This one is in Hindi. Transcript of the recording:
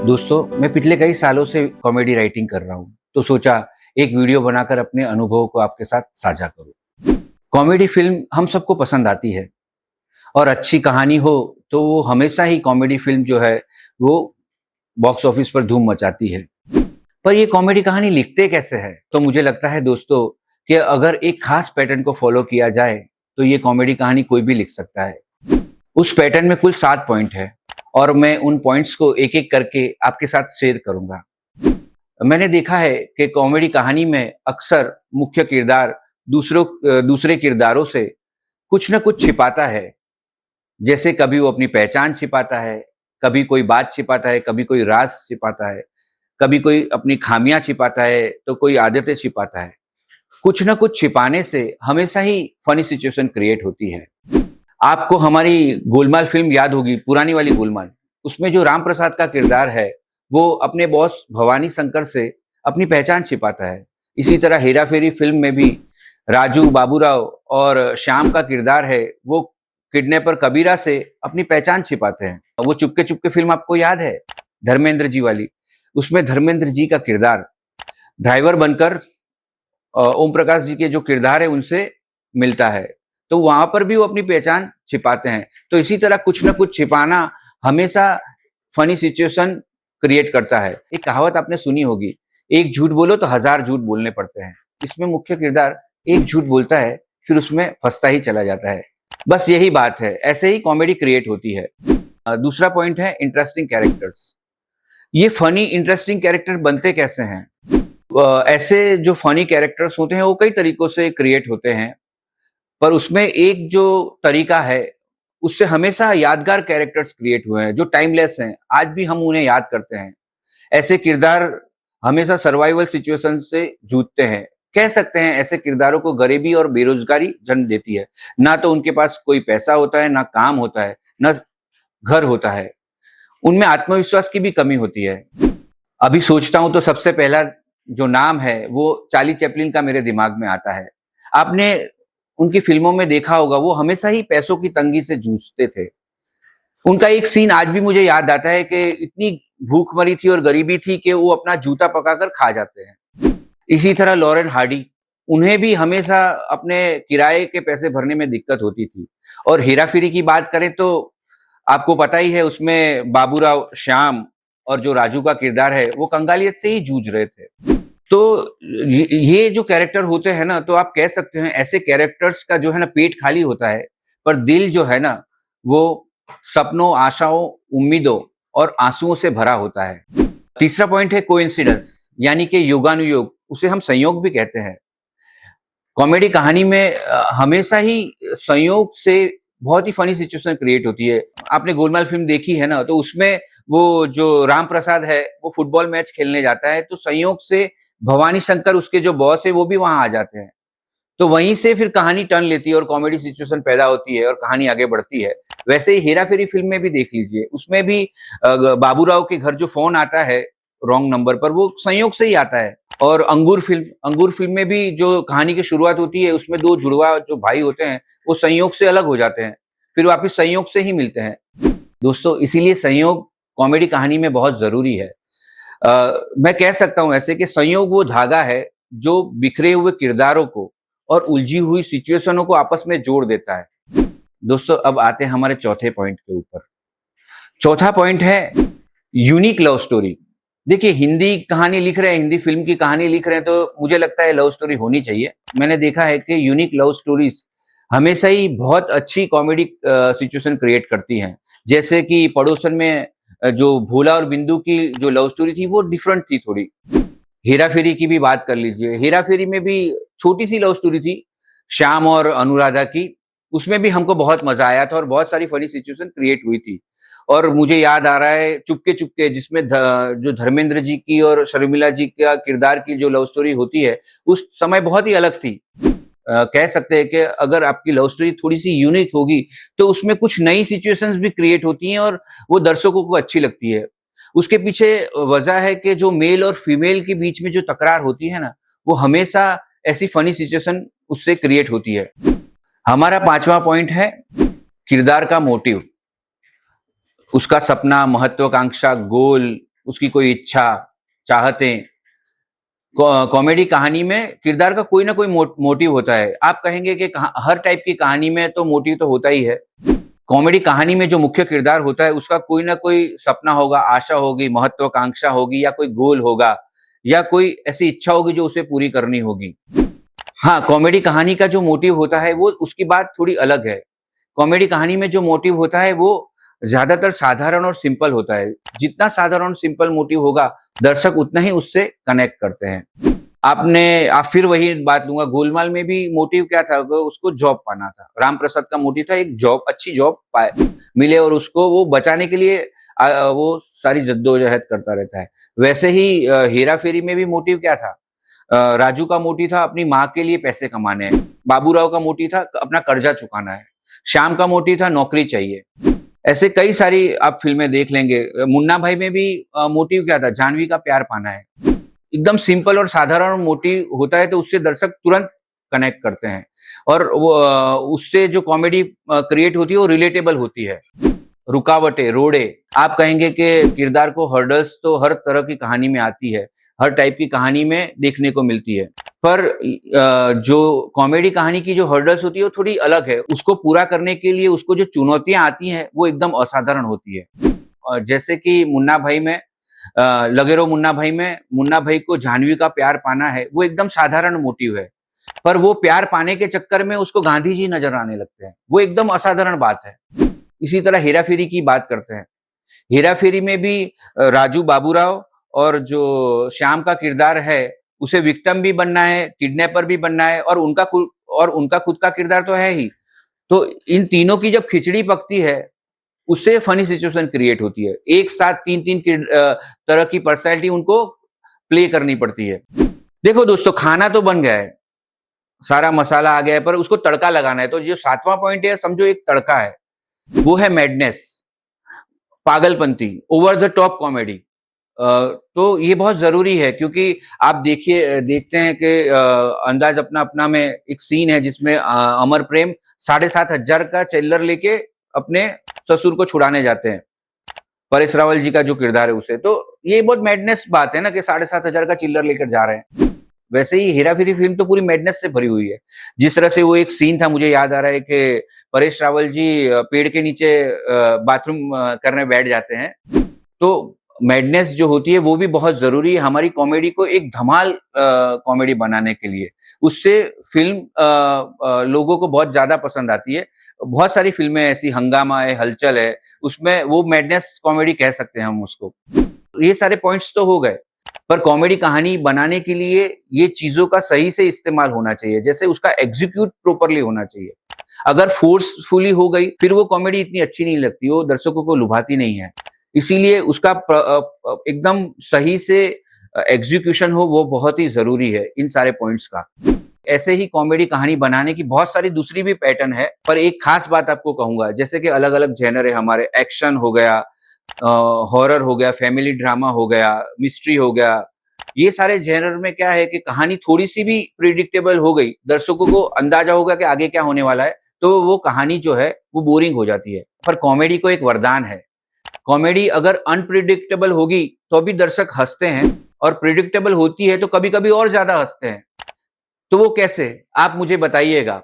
दोस्तों, मैं पिछले कई सालों से कॉमेडी राइटिंग कर रहा हूँ, तो सोचा एक वीडियो बनाकर अपने अनुभव को आपके साथ साझा करूँ। कॉमेडी फिल्म हम सबको पसंद आती है और अच्छी कहानी हो तो वो हमेशा ही कॉमेडी फिल्म जो है वो बॉक्स ऑफिस पर धूम मचाती है। पर ये कॉमेडी कहानी लिखते कैसे हैं? तो मुझे लगता है दोस्तों कि अगर एक खास पैटर्न को फॉलो किया जाए तो ये कॉमेडी कहानी कोई भी लिख सकता है। उस पैटर्न में कुल 7 पॉइंट है और मैं उन पॉइंट्स को एक-एक करके आपके साथ शेयर करूंगा। मैंने देखा है कि कॉमेडी कहानी में अक्सर मुख्य किरदार दूसरे किरदारों से कुछ न कुछ छिपाता है। जैसे कभी वो अपनी पहचान छिपाता है, कभी कोई बात छिपाता है, कभी कोई राज छिपाता है, कभी कोई अपनी खामियां छिपाता है, तो कोई आदतें छिपाता है। कुछ न कुछ छिपाने से हमेशा ही फनी सिचुएशन क्रिएट होती है। आपको हमारी गोलमाल फिल्म याद होगी, पुरानी वाली गोलमाल। उसमें जो राम प्रसाद का किरदार है, वो अपने बॉस भवानी शंकर से अपनी पहचान छिपाता है। इसी तरह हेरा फेरी फिल्म में भी राजू बाबूराव और श्याम का किरदार है, वो किडनैपर कबीरा से अपनी पहचान छिपाते हैं। वो चुपके चुपके फिल्म आपको याद है, धर्मेंद्र जी वाली। उसमें धर्मेंद्र जी का किरदार ड्राइवर बनकर ओम प्रकाश जी के जो किरदार है उनसे मिलता है, तो वहां पर भी वो अपनी पहचान छिपाते हैं। तो इसी तरह कुछ ना कुछ छिपाना हमेशा फनी सिचुएशन क्रिएट करता है। एक कहावत आपने सुनी होगी, एक झूठ बोलो तो 1000 झूठ बोलने पड़ते हैं। इसमें मुख्य किरदार एक झूठ बोलता है, फिर उसमें फंसता ही चला जाता है। बस यही बात है, ऐसे ही कॉमेडी क्रिएट होती है। दूसरा पॉइंट है इंटरेस्टिंग कैरेक्टर्स। ये फनी इंटरेस्टिंग कैरेक्टर बनते कैसे हैं? ऐसे जो फनी कैरेक्टर्स होते हैं वो कई तरीकों से क्रिएट होते हैं, पर उसमें एक जो तरीका है उससे हमेशा यादगार कैरेक्टर्स क्रिएट हुए हैं जो टाइमलेस हैं, आज भी हम उन्हें याद करते हैं। ऐसे किरदार हमेशा सर्वाइवल सिचुएशन से जूझते हैं। कह सकते हैं ऐसे किरदारों को गरीबी और बेरोजगारी जन्म देती है। ना तो उनके पास कोई पैसा होता है, ना काम होता है, ना घर होता है। उनमें आत्मविश्वास की भी कमी होती है। अभी सोचता हूं तो सबसे पहला जो नाम है वो चार्ली चैपलिन का मेरे दिमाग में आता है। आपने उनकी फिल्मों में देखा होगा, वो हमेशा ही पैसों की तंगी से जूझते थे। उनका एक सीन आज भी मुझे याद आता है कि इतनी भूखमरी थी और गरीबी थी कि वो अपना जूता पकाकर खा जाते हैं। इसी तरह लॉरेन हार्डी, उन्हें भी हमेशा अपने किराए के पैसे भरने में दिक्कत होती थी। और हेरा फेरी की बात करें तो आपको पता ही है, उसमें बाबूराव, श्याम और जो राजू का किरदार है वो कंगालियत से ही जूझ रहे थे। तो ये जो कैरेक्टर होते हैं ना, तो आप कह सकते हैं ऐसे कैरेक्टर्स का जो है ना पेट खाली होता है, पर दिल जो है ना वो सपनों, आशाओं, उम्मीदों और आंसुओं से भरा होता है। तीसरा पॉइंट है कोइंसिडेंस, यानी कि योगानुयोग, उसे हम संयोग भी कहते हैं। कॉमेडी कहानी में हमेशा ही संयोग से बहुत ही फनी सिचुएशन क्रिएट होती है। आपने गोलमाल फिल्म देखी है ना, तो उसमें वो जो राम प्रसाद है वो फुटबॉल मैच खेलने जाता है, तो संयोग से भवानी शंकर उसके जो बॉस है वो भी वहां आ जाते हैं। तो वहीं से फिर कहानी टर्न लेती है और कॉमेडी सिचुएशन पैदा होती है और कहानी आगे बढ़ती है। वैसे ही हेरा फेरी फिल्म में भी देख लीजिए, उसमें भी बाबूराव के घर जो फोन आता है रॉन्ग नंबर पर, वो संयोग से ही आता है। और अंगूर फिल्म में भी जो कहानी की शुरुआत होती है, उसमें दो जुड़वा जो भाई होते हैं वो संयोग से अलग हो जाते हैं, फिर वापिस संयोग से ही मिलते हैं। दोस्तों, इसीलिए संयोग कॉमेडी कहानी में बहुत जरूरी है। मैं कह सकता हूं ऐसे कि संयोग वो धागा है जो बिखरे हुए किरदारों को और उलझी हुई सिचुएशनों को आपस में जोड़ देता है। दोस्तों, अब आते हैं हमारे चौथे पॉइंट के ऊपर। चौथा पॉइंट है यूनिक लव स्टोरी। देखिए, हिंदी कहानी लिख रहे हैं, हिंदी फिल्म की कहानी लिख रहे हैं, तो मुझे लगता है लव स्टोरी होनी चाहिए। मैंने देखा है कि यूनिक लव स्टोरीज हमेशा ही बहुत अच्छी कॉमेडी सिचुएशन क्रिएट करती हैं। जैसे कि पड़ोसन में जो भोला और बिंदु की जो लव स्टोरी थी वो डिफरेंट थी थोड़ी। हेरा फेरी की भी बात कर लीजिए, हेरा फेरी में भी छोटी सी लव स्टोरी थी श्याम और अनुराधा की, उसमें भी हमको बहुत मजा आया था और बहुत सारी फनी सिचुएशन क्रिएट हुई थी। और मुझे याद आ रहा है चुपके चुपके, जिसमें जो धर्मेंद्र जी की और शर्मिला जी का किरदार की जो लव स्टोरी होती है, उस समय बहुत ही अलग थी। कह सकते हैं कि अगर आपकी लव स्टोरी थोड़ी सी यूनिक होगी तो उसमें कुछ नई सिचुएशंस भी क्रिएट होती हैं और वो दर्शकों को अच्छी लगती है। उसके पीछे वजह है कि जो मेल और फीमेल के बीच में जो तकरार होती है ना, वो हमेशा ऐसी फनी सिचुएशन उससे क्रिएट होती है। हमारा पांचवा पॉइंट है किरदार का मोटिव, उसका सपना, महत्वाकांक्षा, गोल, उसकी कोई इच्छा, चाहतें। कॉमेडी कहानी में किरदार का कोई ना कोई मोटिव होता है। आप कहेंगे कि हर टाइप की कहानी में तो मोटिव तो होता ही है। कॉमेडी कहानी में जो मुख्य किरदार होता है उसका कोई ना कोई सपना होगा, आशा होगी, महत्वाकांक्षा होगी या कोई गोल होगा या कोई ऐसी इच्छा होगी जो उसे पूरी करनी होगी। हाँ, कॉमेडी कहानी का जो मोटिव होता है वो उसकी बात थोड़ी अलग है। कॉमेडी कहानी में जो मोटिव होता है वो ज़्यादातर साधारण और सिंपल होता है। जितना साधारण सिंपल मोटिव होगा, दर्शक उतना ही उससे कनेक्ट करते हैं। आप फिर वही बात लूँगा, गोलमाल में भी मोटिव क्या था? उसको जॉब पाना था। राम प्रसाद का मोटिव था एक जॉब, अच्छी जॉब पाए मिले और उसको वो बचाने के लिए वो सारी जद्दोजहद करता रहता है। वैसे ही हेरा-फेरी में भी मोटिव क्या था? राजू का मोटिव था अपनी माँ के लिए पैसे कमाने हैं। बाबूराव का मोटिव था अपना कर्जा चुकाना है। श्याम का मोटिव था नौकरी चाहिए। ऐसे कई सारी आप फ़िल्में देख लेंगे। मुन्ना भाई में भी मोटिव क्या था? जाह्नवी का प्यार पाना है। एकदम सिंपल और साधारण मोटिव होता है तो उससे दर्शक तुरंत कनेक्ट करते हैं और वो उससे जो कॉमेडी क्रिएट होती है वो रिलेटेबल होती है। रुकावटें, रोड़े, आप कहेंगे कि किरदार को हर्डल्स तो हर तरह की कहानी में आती है, हर टाइप की कहानी में देखने को मिलती है। पर जो कॉमेडी कहानी की जो हर्डल्स होती है वो थोड़ी अलग है। उसको पूरा करने के लिए उसको जो चुनौतियाँ आती हैं वो एकदम असाधारण होती है। जैसे कि मुन्ना भाई में लगे रहो मुन्ना भाई में मुन्ना भाई को जाह्नवी का प्यार पाना है, वो एकदम साधारण मोटिव है। पर वो प्यार पाने के चक्कर में उसको गांधी जी नज़र आने लगते हैं। वो एकदम असाधारण बात है। इसी तरह हेरा-फेरी की बात करते हैं। हेरा-फेरी में भी राजू बाबूराव और जो श्याम का किरदार है, उसे विक्टिम भी बनना है, किडनैपर भी बनना है और उनका खुद का किरदार तो है ही। तो इन तीनों की जब खिचड़ी पकती है, उससे फनी सिचुएशन क्रिएट होती है। एक साथ 3-3 तरह की पर्सनैलिटी उनको प्ले करनी पड़ती है। देखो दोस्तों, खाना तो बन गया है, सारा मसाला आ गया है, पर उसको तड़का लगाना है। तो जो 7वां पॉइंट है, समझो एक तड़का है। वो है मैडनेस, पागलपंती, ओवर द टॉप कॉमेडी। तो ये बहुत ज़रूरी है क्योंकि आप देखते हैं कि अंदाज़ अपना अपना में एक सीन है जिसमें अमर प्रेम 7,500 का चिल्लर लेके अपने ससुर को छुड़ाने जाते हैं। परेश रावल जी का जो किरदार है उसे। तो ये बहुत मैडनेस बात है ना कि 7,500 का चिल्लर लेकर जा रहे हैं। वैसे ही हेरा-फेरी फ़िल्म तो पूरी मैडनेस से भरी हुई है। जिस तरह से वो एक सीन था, मुझे याद आ रहा है कि परेश रावल जी पेड़ के नीचे बाथरूम करने बैठ जाते हैं। तो मैडनेस जो होती है वो भी बहुत ज़रूरी है हमारी कॉमेडी को एक धमाल कॉमेडी बनाने के लिए। उससे फ़िल्म लोगों को बहुत ज़्यादा पसंद आती है। बहुत सारी फ़िल्में ऐसी, हंगामा है, हलचल है, उसमें वो मैडनेस कॉमेडी कह सकते हैं हम उसको। ये सारे पॉइंट्स तो हो गए, पर कॉमेडी कहानी बनाने के लिए ये चीज़ों का सही से इस्तेमाल होना चाहिए। जैसे उसका एग्ज़ीक्यूट प्रॉपरली होना चाहिए। अगर फ़ोर्सफुली हो गई, फिर वो कॉमेडी इतनी अच्छी नहीं लगती, वो दर्शकों को लुभाती नहीं है। इसीलिए उसका एकदम सही से एग्ज़ीक्यूशन हो, वो बहुत ही ज़रूरी है इन सारे पॉइंट्स का। ऐसे ही कॉमेडी कहानी बनाने की बहुत सारी दूसरी भी पैटर्न है, पर एक खास बात आपको कहूँगा, जैसे कि अलग-अलग जेनर है हमारे, एक्शन हो गया, हॉरर हो गया, फैमिली ड्रामा हो गया, मिस्ट्री हो गया। ये सारे जेनर में क्या है कि कहानी थोड़ी-सी भी प्रेडिक्टेबल हो गई, दर्शकों को अंदाज़ा होगा कि आगे क्या होने वाला है, तो वो कहानी जो है, वो बोरिंग हो जाती है। पर कॉमेडी को एक वरदान है। कॉमेडी अगर अनप्रेडिक्टेबल होगी, तो भी दर्शक हँसते हैं और प्रेडिक्टेबल होती है, तो कभी-कभी और ज़्यादा हँसते हैं। तो वो कैसे? आप मुझे बताइएगा।